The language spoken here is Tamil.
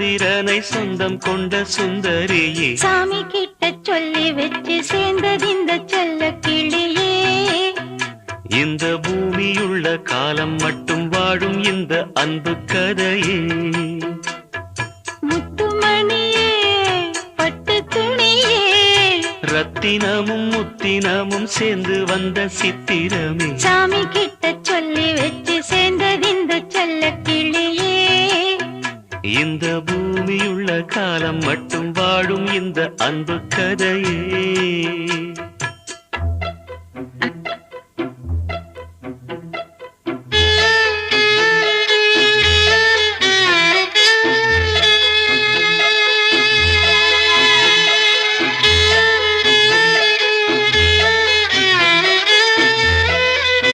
சந்திரனை சொந்தம் கொண்ட சுந்தரியே சாமி கிட்ட சொல்லி வச்சு சேர்ந்தது இந்த செல்ல கிளியே. இந்த பூமியுள்ள காலம் மட்டும் வாழும் இந்த அன்பு கதையே. முத்துமணியே பட்டு துணியே ரத்தினமும் முத்தினமும் சேர்ந்து வந்த சித்திரமே சாமி கிட்ட சொல்லி வச்சு சேர்ந்தது இந்த செல்ல கிளியே. இந்த பூமியுள்ள காலம் மட்டும் வாழும் இந்த அன்பு கதையே.